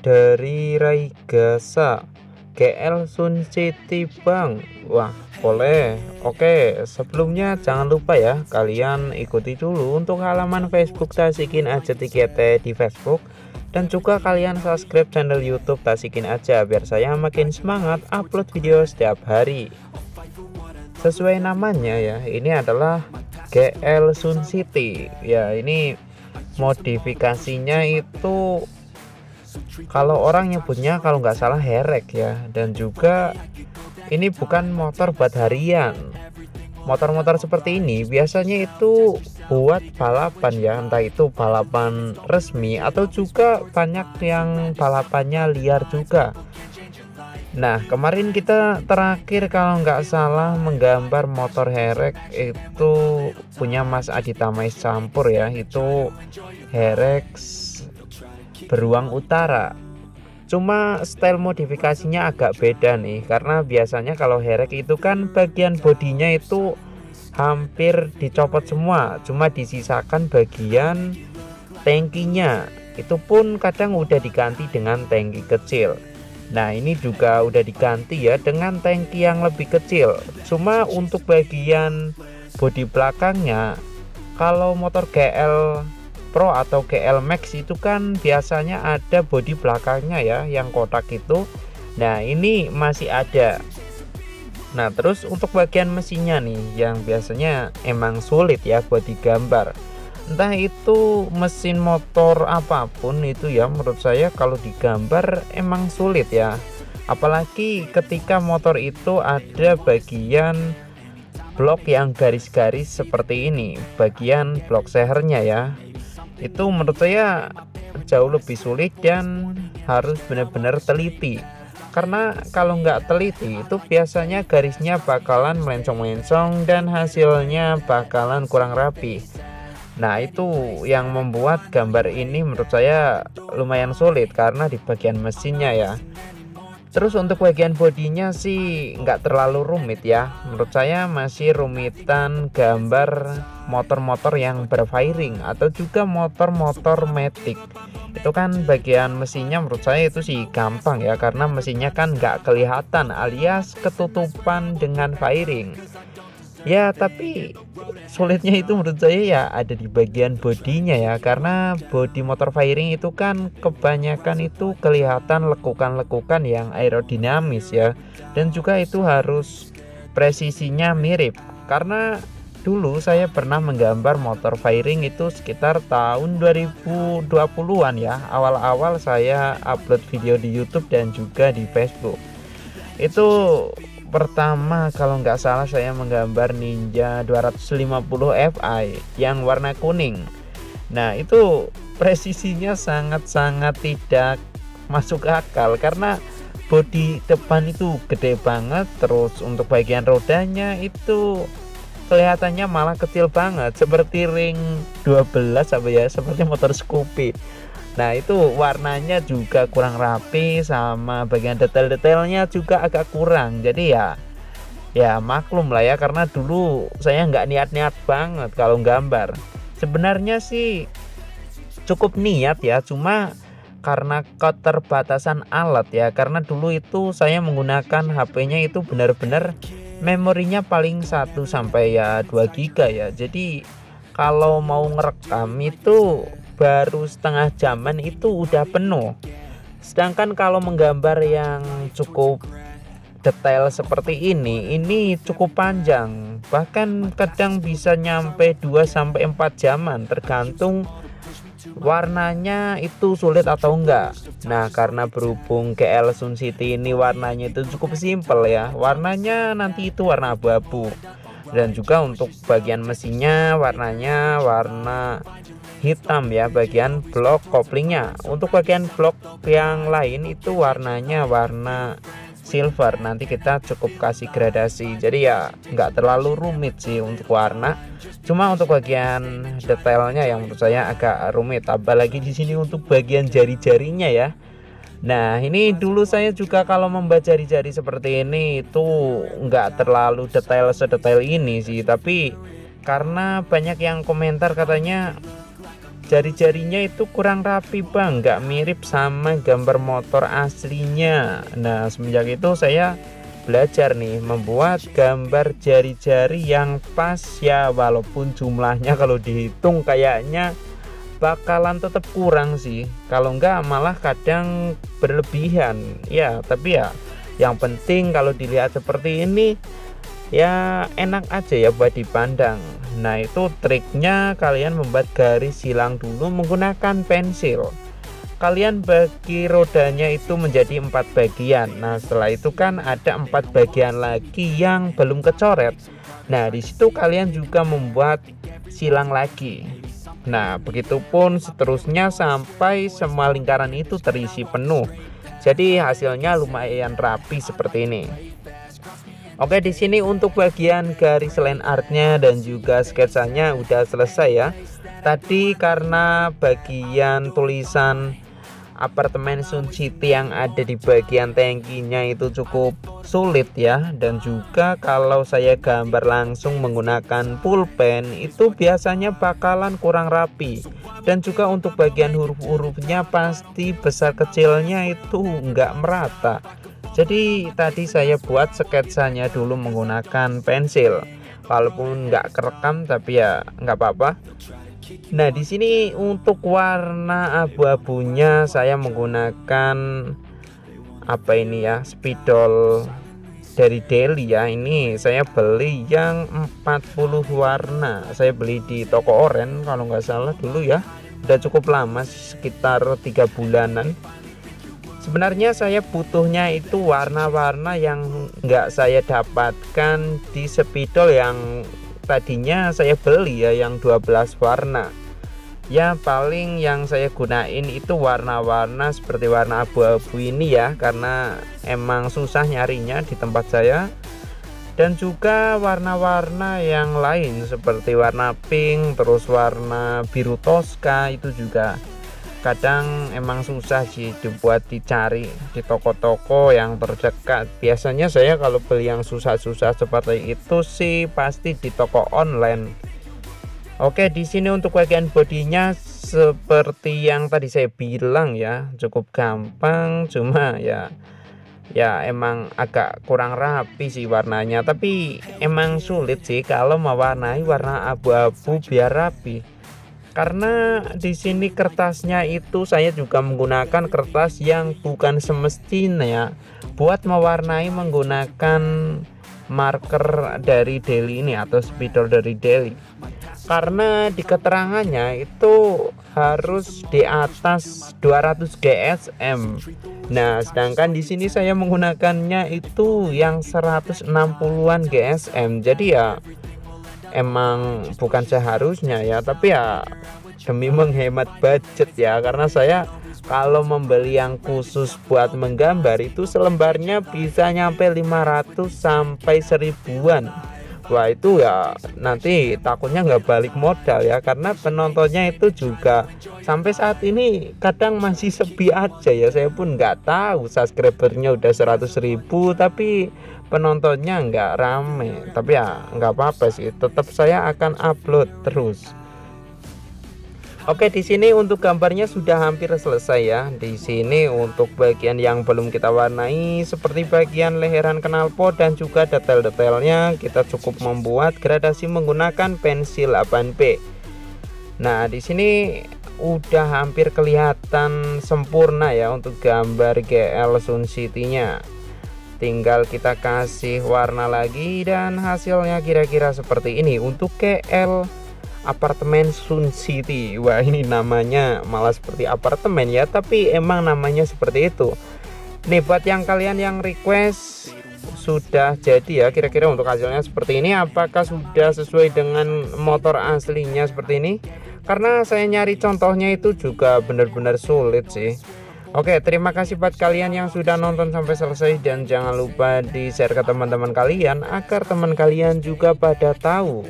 dari Raigasa GL Sun City Bang. Wah, boleh. Oke, sebelumnya jangan lupa ya, kalian ikuti dulu untuk halaman Facebook Tasikin Aja TGT di Facebook, dan juga kalian subscribe channel YouTube Tasikin Aja biar saya makin semangat upload video setiap hari. Sesuai namanya ya, ini adalah GL Sun City. Ya, ini modifikasinya itu kalau orang nyebutnya kalau nggak salah herek ya, dan juga ini bukan motor buat harian. Motor-motor seperti ini biasanya itu buat balapan ya, entah itu balapan resmi atau juga banyak yang balapannya liar juga. Nah, kemarin kita terakhir kalau nggak salah menggambar motor herek itu punya Mas Adita Mais Campur ya, itu herek beruang utara. Cuma style modifikasinya agak beda nih, karena biasanya kalau herek itu kan bagian bodinya itu hampir dicopot semua, cuma disisakan bagian tangkinya. Itu pun kadang udah diganti dengan tangki kecil. Nah, ini juga udah diganti ya dengan tangki yang lebih kecil. Cuma untuk bagian bodi belakangnya, kalau motor GL Pro atau GL Max itu kan biasanya ada bodi belakangnya ya yang kotak itu. Nah, ini masih ada. Nah, terus untuk bagian mesinnya nih yang biasanya emang sulit ya buat digambar. Entah itu mesin motor apapun itu ya, menurut saya kalau digambar emang sulit ya. Apalagi ketika motor itu ada bagian blok yang garis-garis seperti ini, bagian blok sehernya ya. Itu menurut saya jauh lebih sulit dan harus benar-benar teliti, karena kalau nggak teliti itu biasanya garisnya bakalan melencong-melencong dan hasilnya bakalan kurang rapi. Nah, itu yang membuat gambar ini menurut saya lumayan sulit karena di bagian mesinnya ya. Terus untuk bagian bodinya sih nggak terlalu rumit ya, menurut saya masih rumitan gambar motor-motor yang berfairing atau juga motor-motor matic. Itu kan bagian mesinnya menurut saya itu sih gampang ya, karena mesinnya kan nggak kelihatan alias ketutupan dengan fairing ya. Tapi sulitnya itu menurut saya ya ada di bagian bodinya ya, karena bodi motor fairing itu kan kebanyakan itu kelihatan lekukan-lekukan yang aerodinamis ya, dan juga itu harus presisinya mirip. Karena dulu saya pernah menggambar motor fairing itu sekitar tahun 2020-an ya, awal-awal saya upload video di YouTube dan juga di Facebook. Itu pertama kalau nggak salah saya menggambar Ninja 250 Fi yang warna kuning. Nah, itu presisinya sangat-sangat tidak masuk akal karena bodi depan itu gede banget, terus untuk bagian rodanya itu kelihatannya malah kecil banget seperti ring 12 apa ya, seperti motor Scoopy. Nah, itu warnanya juga kurang rapi, sama bagian detail-detailnya juga agak kurang. Jadi ya maklum lah ya, karena dulu saya nggak niat-niat banget kalau gambar. Sebenarnya sih cukup niat ya, cuma karena keterbatasan alat ya, karena dulu itu saya menggunakan HP-nya itu benar-benar memorinya paling 1 sampai ya 2 GB ya. Jadi kalau mau ngerekam itu baru setengah jaman itu udah penuh. Sedangkan kalau menggambar yang cukup detail seperti ini cukup panjang, bahkan kadang bisa nyampe 2 sampai 4 jaman tergantung warnanya itu sulit atau enggak. Nah, karena berhubung GL Sun City ini warnanya itu cukup simpel ya, warnanya nanti itu warna abu-abu, dan juga untuk bagian mesinnya warnanya warna hitam ya, bagian blok koplingnya. Untuk bagian blok yang lain itu warnanya warna silver, nanti kita cukup kasih gradasi, jadi ya nggak terlalu rumit sih untuk warna. Cuma untuk bagian detailnya yang menurut saya agak rumit, apalagi di sini untuk bagian jari-jarinya ya. Nah, ini dulu saya juga kalau membuat jari-jari seperti ini itu nggak terlalu detail sedetail ini sih, tapi karena banyak yang komentar katanya jari-jarinya itu kurang rapi bang, nggak mirip sama gambar motor aslinya. Nah semenjak itu saya belajar nih membuat gambar jari-jari yang pas ya, walaupun jumlahnya kalau dihitung kayaknya bakalan tetap kurang sih, kalau enggak malah kadang berlebihan ya. Tapi ya yang penting kalau dilihat seperti ini ya enak aja ya buat dipandang. Nah itu triknya, kalian membuat garis silang dulu menggunakan pensil. Kalian bagi rodanya itu menjadi 4 bagian. Nah setelah itu kan ada 4 bagian lagi yang belum kecoret. Nah disitu kalian juga membuat silang lagi. Nah begitupun seterusnya sampai semua lingkaran itu terisi penuh. Jadi hasilnya lumayan rapi seperti ini. Oke, di sini untuk bagian garis line artnya dan juga sketsanya udah selesai ya. Tadi karena bagian tulisan apartemen Sun City yang ada di bagian tangkinya itu cukup sulit ya, dan juga kalau saya gambar langsung menggunakan pulpen itu biasanya bakalan kurang rapi, dan juga untuk bagian huruf-hurufnya pasti besar kecilnya itu nggak merata. Jadi tadi saya buat sketsanya dulu menggunakan pensil, walaupun nggak kerekam tapi ya nggak apa-apa. Nah di sini untuk warna abu-abunya saya menggunakan apa ini ya, spidol dari Deli ya. Ini saya beli yang 40 warna, saya beli di toko oren kalau nggak salah dulu ya. Udah cukup lama, sekitar 3 bulanan. Sebenarnya saya butuhnya itu warna-warna yang nggak saya dapatkan di spidol yang tadinya saya beli ya, yang 12 warna. Ya paling yang saya gunain itu warna-warna seperti warna abu-abu ini ya, karena emang susah nyarinya di tempat saya. Dan juga warna-warna yang lain seperti warna pink, terus warna biru toska itu juga kadang emang susah sih dibuat dicari di toko-toko yang terdekat. Biasanya saya kalau beli yang susah-susah seperti itu sih pasti di toko online. Oke, di sini untuk bagian bodinya seperti yang tadi saya bilang ya, cukup gampang, cuma ya emang agak kurang rapi sih warnanya. Tapi emang sulit sih kalau mewarnai warna abu-abu biar rapi. Karena di sini kertasnya itu saya juga menggunakan kertas yang bukan semestinya buat mewarnai menggunakan marker dari Deli ini atau spidol dari Deli. Karena di keterangannya itu harus di atas 200 GSM. Nah, sedangkan di sini saya menggunakannya itu yang 160-an GSM. Jadi ya emang bukan seharusnya ya, tapi ya demi menghemat budget ya, karena saya kalau membeli yang khusus buat menggambar itu selembarnya bisa nyampe 500 sampai 1000-an. Wah itu ya nanti takutnya nggak balik modal ya, karena penontonnya itu juga sampai saat ini kadang masih sepi aja ya. Saya pun nggak tahu, subscribernya udah 100.000 tapi penontonnya nggak rame. Tapi ya nggak apa-apa sih, tetap saya akan upload terus. Oke, di sini untuk gambarnya sudah hampir selesai ya. Di sini untuk bagian yang belum kita warnai seperti bagian leheran knalpot dan juga detail-detailnya kita cukup membuat gradasi menggunakan pensil 8B. Nah, di sini udah hampir kelihatan sempurna ya untuk gambar GL Sun City-nya. Tinggal kita kasih warna lagi dan hasilnya kira-kira seperti ini untuk GL apartemen Sun City. Wah ini namanya malah seperti apartemen ya, tapi emang namanya seperti itu. Nih buat yang kalian yang request sudah jadi ya, kira-kira untuk hasilnya seperti ini. Apakah sudah sesuai dengan motor aslinya seperti ini? Karena saya nyari contohnya itu juga benar-benar sulit sih. Oke, terima kasih buat kalian yang sudah nonton sampai selesai, dan jangan lupa di share ke teman-teman kalian agar teman kalian juga pada tahu